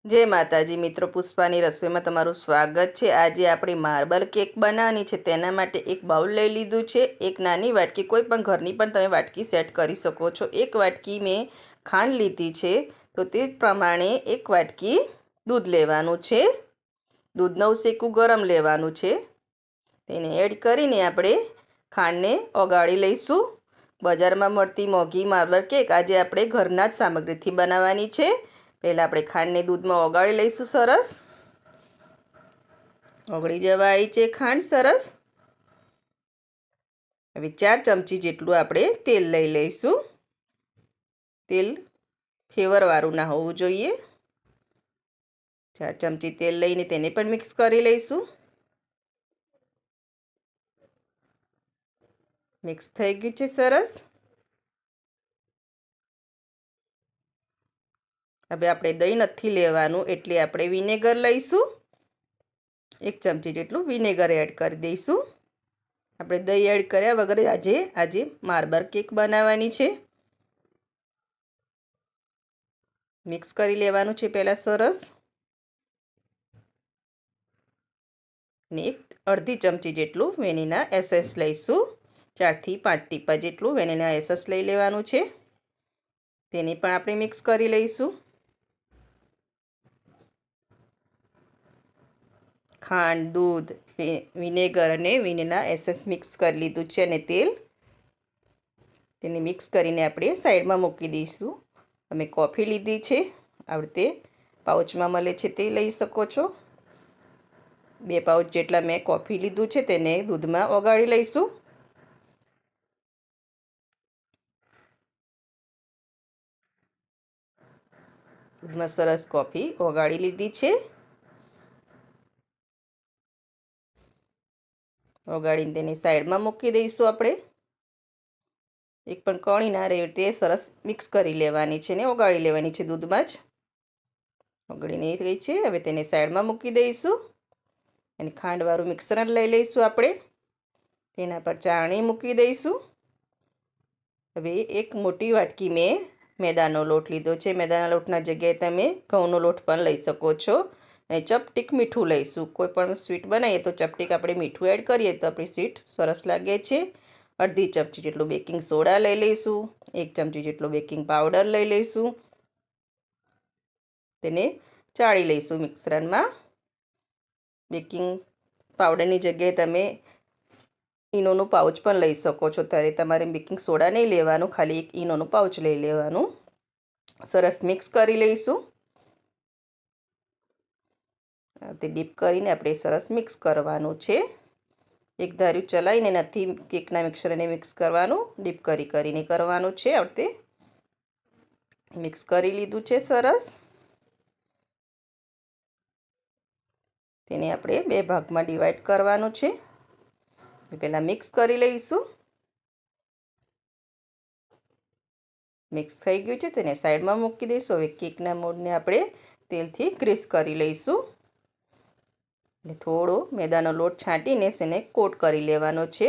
જય માતાજી મિત્રો, પુષ્પાની રસોઈમાં તમારું સ્વાગત છે। આજે આપણે માર્બલ કેક બનાવવાની છે। તેના માટે એક બાઉલ લઈ લીધું છે। એક નાની વાટકી, કોઈ પણ ઘરની પણ તમે વાટકી સેટ કરી શકો છો। એક વાટકી મેં ખાંડ લીધી છે, તો તે પ્રમાણે એક વાટકી દૂધ લેવાનું છે। દૂધને ઉસેકું ગરમ લેવાનું છે। તેને એડ કરીને આપણે ખાંડને ઓગાળી લઈશું। બજારમાં મળતી મોંઘી માર્બલ કેક આજે આપણે ઘરના જ સામગ્રીથી બનાવવાની છે। પહેલાં આપણે ખાંડને દૂધમાં ઓગાળી લઈશું। સરસ ઓગળી જવા આવી છે ખાંડ સરસ। હવે 4 ચમચી જેટલું આપણે તેલ લઈ લઈશું। તેલ ફ્લેવરવાળું ના હોવું જોઈએ। 4 ચમચી તેલ લઈને તેને પણ મિક્સ કરી લઈશું। મિક્સ થઈ ગયું છે સરસ। હવે આપણે દહીં નથી લેવાનું, એટલે આપણે વિનેગર લઈશું। 1 ચમચી જેટલું વિનેગર એડ કરી દઈશું। આપણે દહીં એડ કર્યા વગર આજે માર્બલ કેક બનાવવાની છે। મિક્સ કરી લેવાનું છે પહેલાં સરસ। ને 1/2 ચમચી જેટલું વેનીલા એસેન્સ લઈશું। 4 થી 5 ટીપા જેટલું વેનીલા એસેન્સ લઈ લેવાનું છે। તેને પણ આપણે મિક્સ કરી લઈશું। ખાંડ, દૂધ, વિનેગર અને વેનીલા એસેન્સ મિક્સ કરી લીધું છે, અને તેલ તેને મિક્સ કરીને આપણે સાઈડમાં મૂકી દઈશું। અમે કોફી લીધી છે, આ રીતે પાઉચમાં મળે છે તે લઈ શકો છો। 2 પાઉચ જેટલા મેં કોફી લીધું છે, તેને દૂધમાં ઓગાળી લઈશું। દૂધમાં સરસ કોફી ઓગાળી લીધી છે। ઓગાળીને તેને સાઈડમાં મૂકી દઈશું આપણે। એક પણ કણી ના રહે તે સરસ મિક્સ કરી લેવાની છે ને ઓગાળી લેવાની છે દૂધમાં જ। ઓગળીને ગઈ છે, હવે તેને સાઈડમાં મૂકી દઈશું। અને ખાંડવાળું મિક્સર લઈ લઈશું આપણે। તેના પર ચાળણી મૂકી દઈશું। હવે એક મોટી વાટકી મેં મેદાનો લોટ લીધો છે। મેદાના લોટના જગ્યાએ તમે ઘઉંનો લોટ પણ લઈ શકો છો। અને ચપટીક મીઠું લઈશું। કોઈ પણ સ્વીટ બનાવીએ તો ચપટીક આપણે મીઠું એડ કરીએ તો આપણી સ્વીટ સરસ લાગે છે। 1/2 ચમચી જેટલું બેકિંગ સોડા લઈ લઈશું। 1 ચમચી જેટલો બેકિંગ પાવડર લઈ લઈશું। તેને ચાળી લઈશું મિક્સરમાં। બેકિંગ પાવડરની જગ્યાએ તમે ઈનોનું પાઉચ પણ લઈ શકો છો। ત્યારે તમારે બેકિંગ સોડા નહીં લેવાનું, ખાલી એક ઈનોનું પાઉચ લઈ લેવાનું। સરસ મિક્સ કરી લઈશું। તે ડીપ કરીને આપણે સરસ મિક્સ કરવાનું છે। એક ધાર્યું ચલાવીને નથી કેકના મિક્સરને મિક્સ કરવાનું, ડીપ કરીને કરવાનું છે। આ રીતે મિક્સ કરી લીધું છે સરસ। તેને આપણે 2 ભાગમાં ડિવાઈડ કરવાનું છે। પહેલાં મિક્સ કરી લઈશું। મિક્સ થઈ ગયું છે, તેને સાઈડમાં મૂકી દઈશું। હવે કેકના મોલ્ડને આપણે તેલથી ગ્રીસ કરી લઈશું। એટલે થોડો મેદાનો લોટ છાંટીને તેને કોટ કરી લેવાનો છે।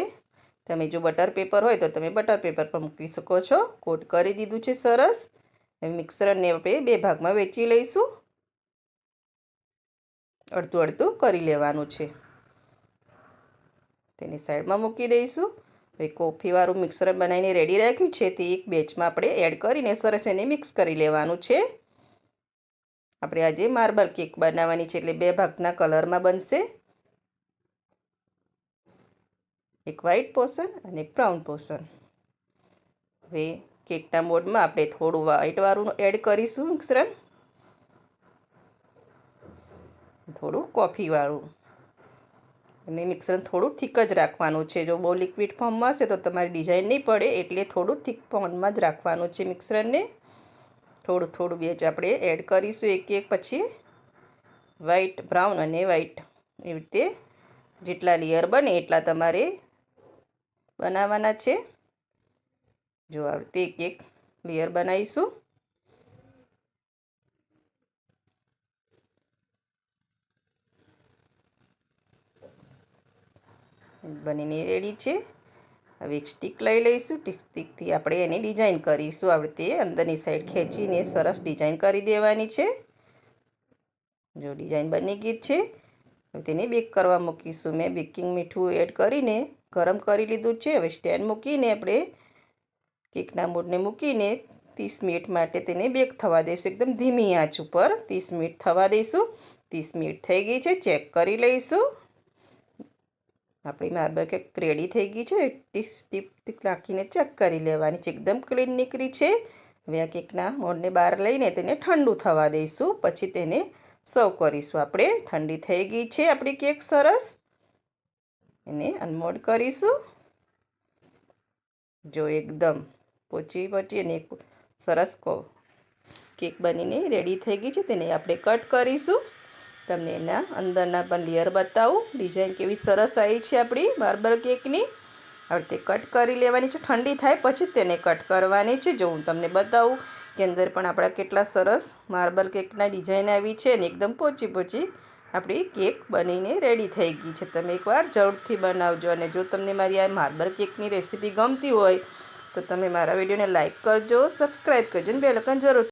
તમે જો બટર પેપર હોય તો તમે બટર પેપર પણ મૂકી શકો છો। કોટ કરી દીધું છે સરસ। હવે મિક્સરને આપણે 2 ભાગમાં વહેંચી લઈશું। અડધું અડધું કરી લેવાનું છે। તેને સાઈડમાં મૂકી દઈશું। હવે કોફીવાળું મિક્સર બનાવીને રેડી રાખ્યું છે, તે એક બેચમાં આપણે એડ કરીને સરસ એને મિક્સ કરી લેવાનું છે। આપણે આજે માર્બલ કેક બનાવવાની છે, એટલે 2 ભાગના કલરમાં બનશે। એક વ્હાઈટ પોર્શન અને એક બ્રાઉન પોર્શન। હવે કેકના મોલ્ડમાં આપણે થોડું વ્હાઈટવાળું એડ કરીશું મિશ્રણ, થોડું કોફીવાળું। અને મિક્સર થોડું થીક જ રાખવાનું છે। જો બહુ લિક્વિડ ફોર્મમાં હશે તો તમારી ડિઝાઇન નહીં પડે, એટલે થોડું થીક ફોર્મમાં જ રાખવાનું છે મિક્સરને। થોડું બેચ આપણે એડ કરીશું એક પછી વ્હાઈટ, બ્રાઉન અને વ્હાઈટ, એવી રીતે જેટલા લેયર બને એટલા તમારે બનાવવાના છે। જો આ રીતે એક લેયર બનાવીશું। બનીને રેડી છે। હવે એક સ્ટીક લઈ લઈશું। સ્ટીકથી આપણે એની ડિઝાઇન કરીશું। આ રીતે અંદરની સાઈડ ખેંચીને સરસ ડિઝાઇન કરી દેવાની છે। જો ડિઝાઇન બની ગઈ છે. હવે તેને બેક કરવા મૂકીશું. મેં બેકિંગ મીઠું એડ કરીને ગરમ કરી લીધું છે. હવે સ્ટેન્ડ મૂકીને આપણે કેકના મોલ્ડને મૂકીને 30 મિનિટ માટે તેને બેક થવા દઈશું. એકદમ ધીમી આંચ ઉપર 30 મિનિટ થવા દઈશું. 30 મિનિટ થઈ ગઈ છે. ચેક કરી લઈશું. આપણી માર્બલ કેક રેડી થઈ ગઈ છે. ટીપ નાખીને ચેક કરી લેવાની છે. એકદમ ક્લીન નીકળી છે. હવે આ કેકના મોલ્ડને બહાર લઈને તેને ઠંડુ થવા દઈશું. પછી તેને સર્વ કરીશું. આપણે ઠંડી થઈ ગઈ છે આપણી કેક સરસ. એને અનમોલ્ડ કરીશું. જો એકદમ પોચી અને સરસ કેક બનીને રેડી થઈ ગઈ છે. તેને આપણે કટ કરીશું. તમને એના અંદરના પણ લેયર બતાવું. ડિઝાઇન કેવી સરસ આવી છે આપણી માર્બલ કેકની. હવે તે કટ કરી લેવાની છે. ઠંડી થાય પછી તેને કટ કરવાની છે. જો હું તમને બતાવું કે અંદર પણ આપણા કેટલા સરસ માર્બલ કેકના ડિઝાઇન આવી છે અને એકદમ પોચી આપણી કેક બનીને રેડી થઈ ગઈ છે. તમે એકવાર જરૂરથી બનાવજો. અને જો તમને મારી આ માર્બલ કેકની રેસીપી ગમતી હોય તો તમે મારા વિડીયોને લાઇક કરજો, સબસ્ક્રાઈબ કરજો અને બેલ આઇકન જરૂર